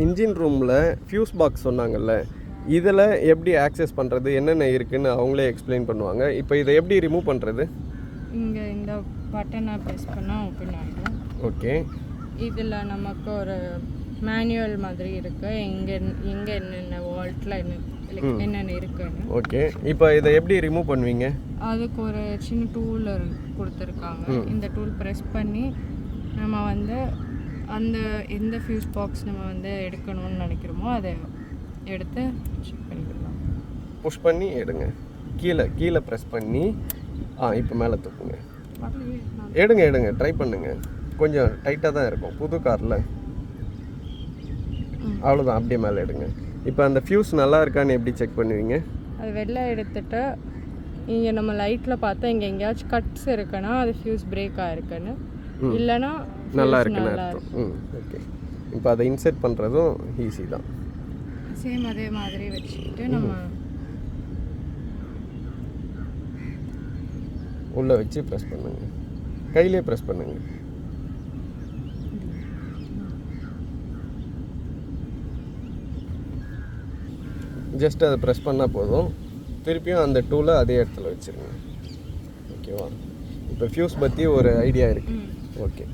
Engine ரூமில் fuse box சொன்னாங்கல்ல, இதில் எப்படி ஆக்சஸ் பண்ணுறது, என்னென்ன இருக்குன்னு அவங்களே எக்ஸ்பிளைன் பண்ணுவாங்க. இப்போ இதை எப்படி ரிமூவ் பண்ணுறது? இங்கே இந்த பட்டனை ப்ரெஸ் பண்ணால் ஓப்பன் ஆகிடும். ஓகே. இதில் நமக்கு ஒரு மேனுவல் மாதிரி இருக்குது, எங்கே என்னென்ன வால்ட்டில் என்னென்ன இருக்குன்னு. ஓகே. இப்போ இதை எப்படி ரிமூவ் பண்ணுவீங்க? அதுக்கு ஒரு சின்ன டூல் கொடுத்துருக்காங்க. இந்த டூல் ப்ரெஸ் பண்ணி நம்ம வந்து அந்த எந்த ஃபியூஸ் பாக்ஸ் நம்ம வந்து எடுக்கணும்னு நினைக்கிறோமோ அதை எடுத்து செக் பண்ணிக்கலாம். புஷ் பண்ணி எடுங்க. கீழே ப்ரெஸ் பண்ணி இப்போ மேலே தூக்குங்க. எடுங்க ட்ரை பண்ணுங்க. கொஞ்சம் டைட்டாக தான் இருக்கும் புது காரில். அவ்வளோதான், அப்படியே மேலே எடுங்க. இப்போ அந்த ஃபியூஸ் நல்லா இருக்கான்னு எப்படி செக் பண்ணுவீங்க? அது வெளில எடுத்துட்டு இங்கே நம்ம லைட்டில் பார்த்தா இங்கே எங்கேயாச்சும் கட்ஸ் இருக்குன்னா அது ஃபியூஸ் பிரேக் ஆகிருக்குன்னு, இல்லைன்னா நல்லா இருக்குன்னு அர்த்தம். ஓகே. இப்போ அதை இன்செர்ட் பண்ணுறதும் ஈஸி தான். சேம் அதே மாதிரி வச்சுக்கிட்டு நம்ம உள்ளே வச்சு ப்ரெஸ் பண்ணுங்க. கையிலே ப்ரெஸ் பண்ணுங்க. ஜஸ்ட் அதை ப்ரெஸ் பண்ணால் போதும். திருப்பியும் அந்த டூலை அதே இடத்துல வச்சுருங்க. ஓகேவா? இப்போ ஃபியூஸ் பற்றி ஒரு ஐடியா இருக்குது. ஓகே.